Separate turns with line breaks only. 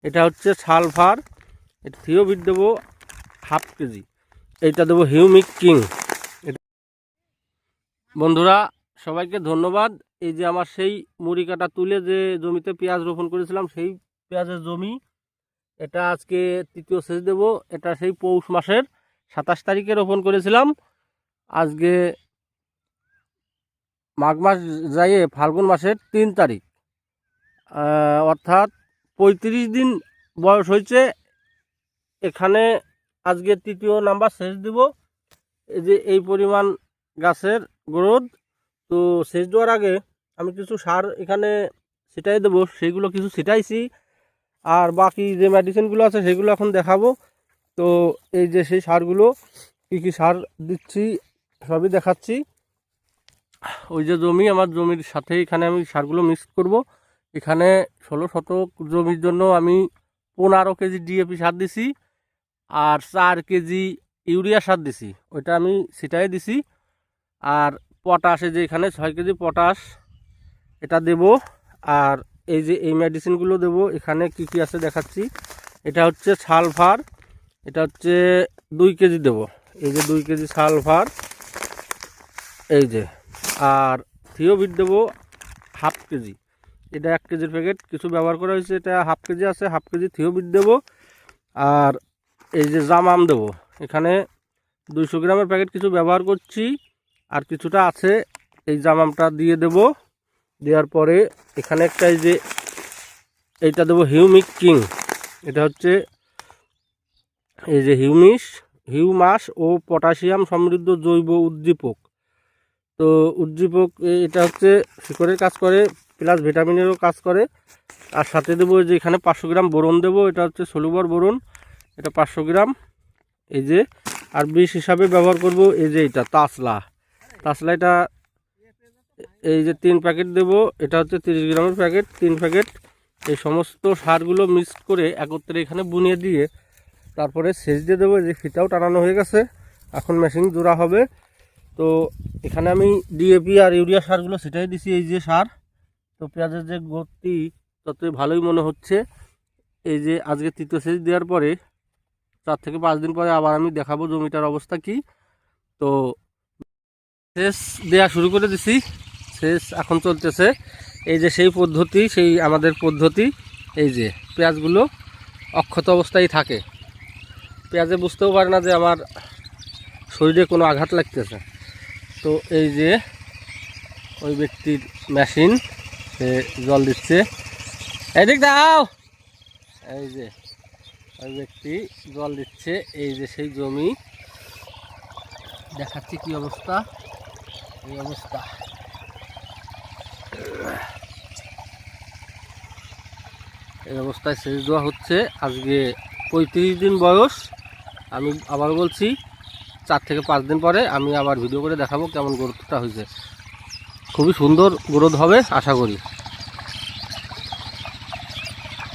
এটা হচ্ছে সালফার, এটা থিওবিট দেবো হাফ কেজি, এইটা দেবো হিউমিক কিং। বন্ধুরা সবাইকে ধন্যবাদ। এই যে আমার সেই মুড়ি কাটা তুলে যে জমিতে পেঁয়াজ রোপণ করেছিলাম, সেই পেঁয়াজের জমি, এটা আজকে তৃতীয় সেচ দেব। এটা সেই পৌষ মাসের 27 তারিখে রোপণ করেছিলাম। আজকে মাঘ মাস যাইয়ে ফাল্গুন মাসের 3 তারিখ, অর্থাৎ 35 দিন বয়স হয়েছে। এখানে আজকে তৃতীয় নাম্বার সেচ দিব। এই যে এই পরিমাণ গাছের গ্রোথ। তো সেচ দেওয়ার আগে আমি কিছু সার এখানে ছিটাই দেবো, সেইগুলো কিছু ছিটাইছি, আর বাকি যে মেডিসিনগুলো আছে সেগুলো এখন দেখাবো। তো এই যে সেই সারগুলো, কী কী সার দিচ্ছি সবই দেখাচ্ছি। ওই যে জমি, আমার জমির সাথে এখানে আমি সারগুলো মিক্স করব। এখানে 16 শতক জমির জন্য আমি 15 কেজি ডিএপি সার দিছি, আর 4 কেজি ইউরিয়া সার দিছি, ওইটা আমি ছিটাই দিছি। আর পটাশে যে এখানে 6 কেজি পটাশ, এটা দেব। আর এই যে এই মেডিসিনগুলো দেব। এখানে কি কি আছে দেখাচ্ছি। এটা হচ্ছে সালফার, এটা হচ্ছে 2 কেজি দেব। এই যে 2 কেজি সালফার, এই যে। আর থিওবিট দেবো হাফ কেজি, এটা 1 কেজির প্যাকেট, কিছু ব্যবহার করা হয়েছে, এটা হাফ কেজি আছে, হাফ কেজি থিওবিট দেবো। আর এই যে জামাম দেবো, এখানে 200 গ্রামের প্যাকেট কিছু ব্যবহার করছি, আর কিছুটা আছে, এই জামামটা দিয়ে দেব। দেওয়ার পরে এখানে একটা এই যে এইটা দেবো হিউমিক কিং, এটা হচ্ছে এই যে হিউমাস ও পটাশিয়াম সমৃদ্ধ জৈব উদ্দীপক। তো উদ্দীপক এটা হচ্ছে শিকড়ের কাজ করে, প্লাস ভিটামিনেরও কাজ করে। আর সাথে দেবো যে এখানে 500 গ্রাম বোরন দেবো, এটা হচ্ছে সলুবর বোরন, এটা 500 গ্রাম। এই যে আর বিষ হিসাবে ব্যবহার করব এই যে এটা তাসলা, এটা এই যে 3 প্যাকেট দেবো, এটা হচ্ছে 30 গ্রামের প্যাকেট, 3 প্যাকেট। এই সমস্ত সারগুলো মিক্স করে একত্রে এখানে বুনিয়ে দিয়ে তারপরে সেচ দিয়ে দেবো। যে ফিতাও টানানো হয়ে গেছে, এখন মেশিন জোড়া হবে। তো এখানে আমি ডিএপি আর ইউরিয়া সারগুলো সেটাই দিছি, এই যে সার। তো পেঁয়াজের যে গতি ততই ভালোই মনে হচ্ছে। এই যে আজকে তৃতীয় সেচ দেওয়ার পরে 4 থেকে 5 দিন পরে আবার আমি দেখাবো জমিটার অবস্থা কি। তো সেচ দেওয়া শুরু করে দিছি, সেচ এখন চলতেছে। এই যে সেই পদ্ধতি, সেই আমাদের পদ্ধতি। এই যে পেঁয়াজগুলো অক্ষত অবস্থায় থাকে, পেঁয়াজে বুঝতেও পারে না যে আমার শরীরে কোনো আঘাত লাগতেছে। তো এই যে ওই ব্যক্তির মেশিন, সে জল দিচ্ছে, এদিক দাও। এই যে ওই ব্যক্তি জল দিচ্ছে। এই যে সেই জমি, দেখাচ্ছি কি অবস্থা। এই অবস্থা, এই অবস্থায় সেচ দেওয়া হচ্ছে। আজকে 35 দিন বয়স। আমি আবার বলছি, 4 থেকে 5 দিন পরে আমি আবার ভিডিও করে দেখাবো কেমন গ্রোথটা হয়েছে। খুবই সুন্দর গ্রোথ হবে আশা করি।